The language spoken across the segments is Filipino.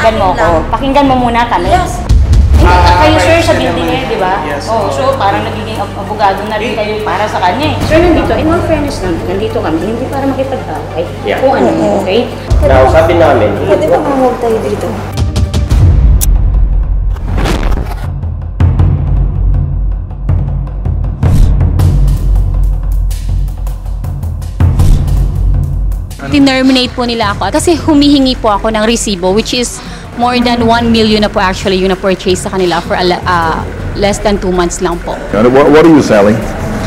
pakinggan mo ako. Pakinggan mo muna kami. Yes. Kayo sir sa building eh, di ba? Yes. Oh, so parang nagiging abogado na rin kayo para sa kanya eh. Sir, nandito, in all fairness lang, nandito kami, hindi para makipagtawag. Kung ano, okay? Now, sabi namin, Pwede ba mamawag tayo dito? Tinerminate po nila ako kasi humihingi po ako ng resibo which is more than 1 million na po actually yung na-purchase sa kanila for less than 2 months lang po. What are you selling?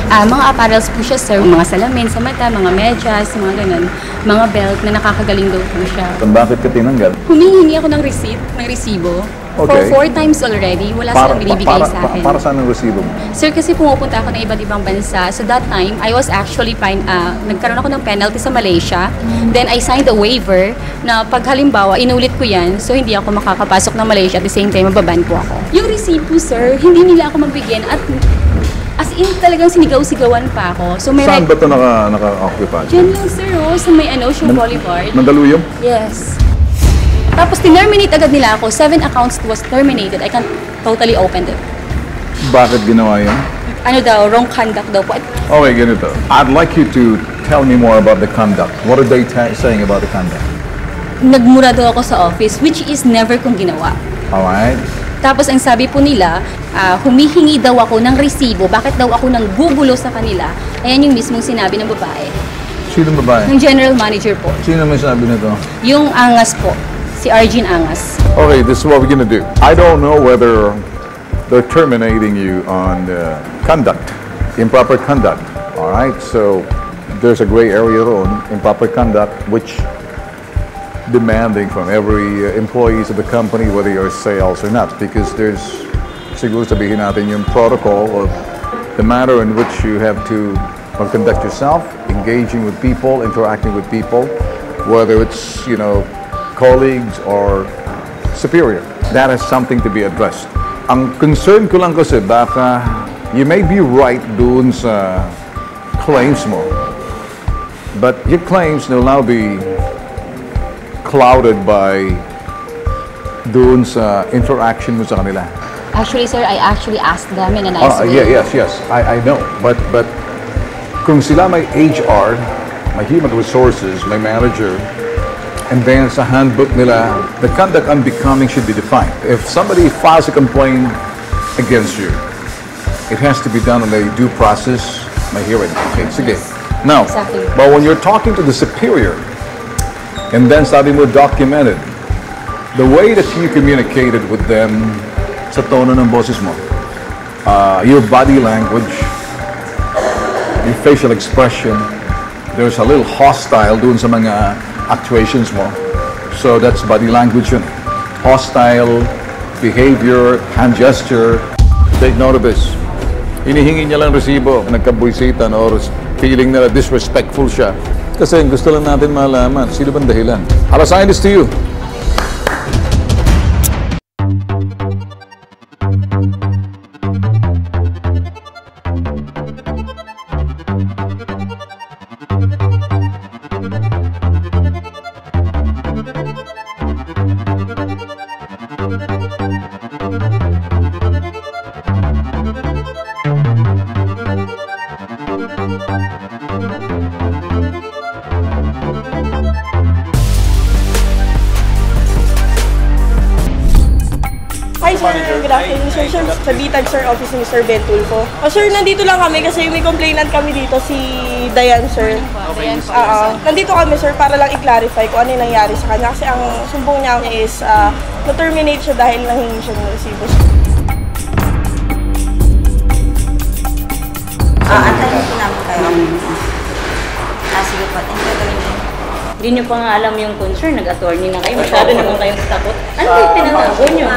Mga apparels po siya sir, mga salamin sa mata, mga medyas, mga ganun, mga belt na nakakagaling daw po siya. Bakit ka tinanggal? Humihingi ako ng receipt, ng resibo. Okay. For 4 times already, wala silang binibigay sa akin. Para saan ang resibo mo? Sir, kasi pumupunta ako ng iba't ibang bansa. So that time, I was actually nagkaroon ako ng penalty sa Malaysia. Then I signed a waiver na pag halimbawa, inulit ko yan, so hindi ako makakapasok ng Malaysia at the same time, mababan po ako. Yung resibo, sir, hindi nila ako mabigyan at as in talagang sinigaw-sigawan pa ako. So may Saan ba ito naka-occupy? Diyan lang, sir, sa may Ocean Boulevard. Mandaluyong? Yes. Tapos terminate agad nila ako. 7 accounts was terminated. I can't totally open it. Bakit ginawa yan? Ano daw, wrong conduct daw po. Okay, ganito. I'd like you to tell me more about the conduct. What are they saying about the conduct? Nagmura daw ako sa office, which is never kong ginawa. Alright. Tapos ang sabi po nila, humihingi daw ako ng resibo. Bakit daw ako nang gugulo sa kanila? Ayan yung mismong sinabi ng babae. Sino babae? Ng general manager po. Sino may sabi nito? Yung Angas po. Si Arjun Angas. Okay, this is what we're gonna do. I don't know whether they're terminating you on conduct, improper conduct. All right, so there's a gray area on improper conduct, which demanding from every employees of the company whether you're sales or not, because there's siguro sabihin natin yung protocol of the manner in which you have to conduct yourself, engaging with people, interacting with people, whether it's colleagues or superior. That is something to be addressed. Ang concern ko lang kasi baka you may be right doon sa claims mo, but your claims will now be clouded by doon sa interaction mo sa kanila. Actually, sir, I actually asked them in a nice way. Yes. I know. But kung sila may HR, may human resources, may manager, and then sa handbook nila, the conduct unbecoming should be defined. If somebody files a complaint against you, it has to be done on a due process, may hearing. Okay, sige. Now, Exactly. but when you're talking to the superior, and then sabi mo documented, the way that you communicated with them sa tono ng boses mo, your body language, your facial expression, there's a little hostile doon sa mga actuations mo. So that's body language yun. Hostile behavior, hand gesture. Take note of this. Hinihingi niya lang resibo, nagkabuisitan or feeling na disrespectful siya. Kasi gusto lang natin malaman, sino bang dahilan? I'll assign this to you. Hi sir, good afternoon sir. Sa Bitag sir, office ni Sir Ben Tulfo. Sir, nandito lang kami kasi may complainant kami dito, si Dayan sir. Nandito kami sir para lang i-clarify kung ano yung nangyari sa kanya. Kasi ang sumbong niya is na-terminate siya dahil nahingi siya ng resibo. Antayin po namin kayo. Sige po, thank you. Hindi nyo pa nga alam yung concern, nag-attorney na kayo. Masyado naman kayong takot. Ano yung tinatago nyo?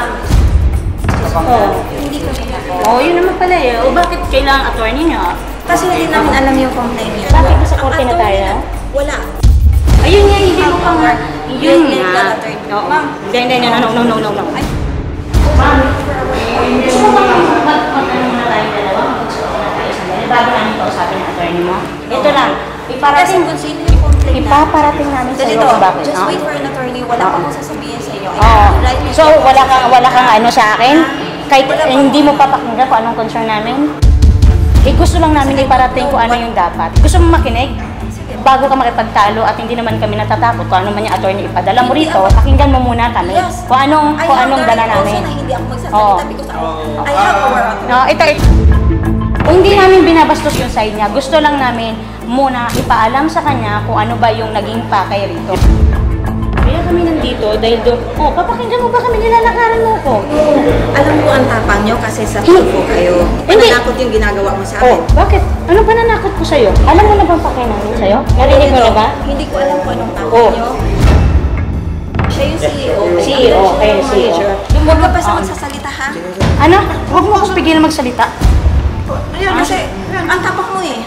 Hindi ko nila. Yun naman pala eh. O bakit kailangan attorney nyo? Kasi hindi namin alam yung complaint niya. Bakit nasa korte na tayo? Wala. Ayun nga, hindi mo pa nga. Yun Legal nga. attorney. Oo. Ma'am. Hindi, no. Ma'am, gusto mo bang mag-ano muna tayong dalawa? Mag-usap na tayo sandali bago namin kausapin ang attorney mo? Ito lang, Kasi kung sino yung complaint na. Ipaparating namin sa iyo Ganito, kung bakit. just no? wait for an attorney. Wala pa akong sasabihin sa iyo. So, wala kang ano sa akin? Kahit hindi mo papakinggan kung anong concern namin? Gusto lang namin iparating kung ano yung dapat. Gusto mo makinig? Bago ka makipagtalo at hindi naman kami natatakot kung ano man yung attorney ipadala mo rito, pakinggan mo muna kami kung anong dala namin. Hindi ako magsasalita because I have our authority. No, ito. Kung hindi namin binabastos yung side niya, gusto lang namin muna ipaalam sa kanya kung ano ba yung naging pakay rito. Kaya kami nandito dahil doon, papakinggan mo ba kami, nilalakaran mo ko? Alam ko ang tapang nyo kasi sa po kayo. Hindi. Pananakot yung ginagawa mo sa akin. Bakit? Ano pa nanakot ko sa'yo? Alam mo na bang pakay namin sa'yo? Narinig mo na ba? Hindi ko alam kung anong tapang nyo. Siya yung CEO. CEO, kayo yung CEO. Huwag ka pa sa magsasalita, ha? Ano? Huwag mo ako pigilan magsalita. Ayun, kasi ang tapang mo eh.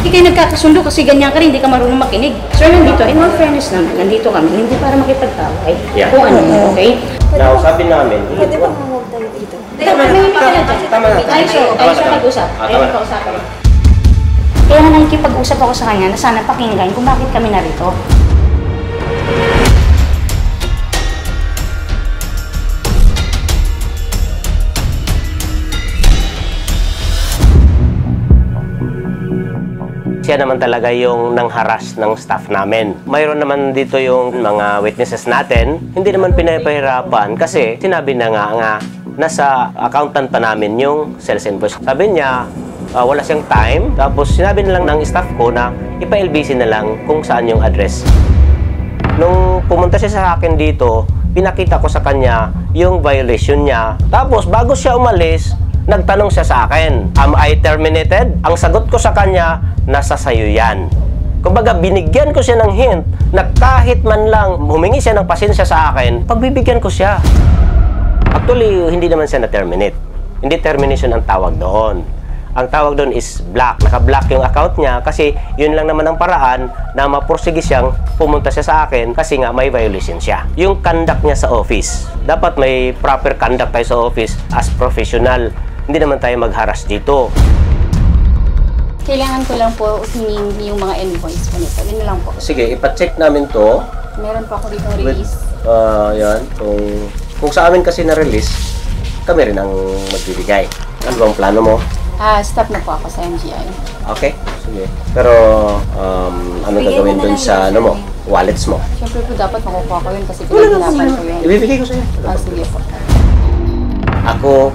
Hindi kayo nagkakasundo kasi ganyan ka rin, hindi ka marunong makinig. Sir, nandito, in all fairness naman, nandito kami, hindi para makipagtaway. Kung ano, okay? Nausapin namin. Pwede ba mawag tayo dito? Tama na. Tama na. Tayo siya mag-usap. Ayaw kausapin. Kaya nga nakikipag-usap ako sa kanya na sana pakinggan kung bakit kami narito. Siya naman talaga yung nangharas ng staff namin. Mayroon naman dito yung mga witnesses natin, hindi naman pinapahirapan kasi sinabi na nga nasa accountant pa namin yung sales invoice. Sabi niya, wala siyang time, tapos sinabi na lang ng staff ko na ipa-LBC na lang kung saan yung address. Nung pumunta siya sa akin dito, pinakita ko sa kanya yung violation niya. Tapos bago siya umalis, nagtanong siya sa akin, am I terminated? Ang sagot ko sa kanya, nasa sayo yan. Kumbaga, binigyan ko siya ng hint na kahit man lang humingi siya ng pasensya sa akin, pagbibigyan ko siya. Actually, hindi naman siya na-terminate. Hindi termination ang tawag doon. Ang tawag doon is block. Naka-block yung account niya kasi yun lang naman ang paraan na mapursige siyang pumunta siya sa akin kasi nga may violation siya. Yung conduct niya sa office. Dapat may proper conduct tayo sa office as professional. Hindi naman tayo magharas dito. Kailangan ko lang po hingin yung mga invoice po nito. Yun lang po. Sige, ipacheck namin to. Meron po ako dito release. Yan. Kung sa amin kasi na-release, kami rin ang magbibigay. Ano bang plano mo? Stop na po ako sa NGI. Okay, sige. Pero, ano gagawin dun sa, wallets mo? Siyempre po dapat makukuha ko yun kasi pinaginapan ko yun. Ibibigay ko sa'yo. Sige po. Ako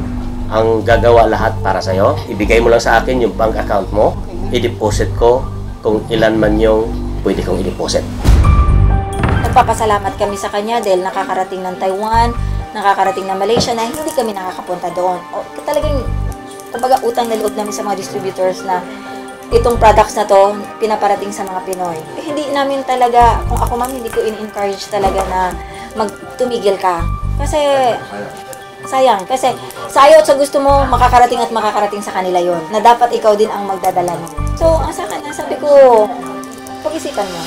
ang gagawa lahat para sa'yo. Ibigay mo lang sa akin yung bank account mo. I-deposit ko kung ilan man yung pwede kong i-deposit. Nagpapasalamat kami sa kanya dahil nakakarating ng Taiwan, nakakarating ng Malaysia na hindi kami nakakapunta doon. Talagang, kumbaga, utang na loob namin sa mga distributors na itong products na to, pinaparating sa mga Pinoy. Hindi namin talaga, kung ako ma'am, hindi ko in-encourage talaga na magtumigil ka. Kasi, sayang. Kasi, sayo at sa gusto mo, makakarating at makakarating sa kanila yon na dapat ikaw din ang magdadala. No? So, ang sa akin, sabi ko, pag-isipan mo.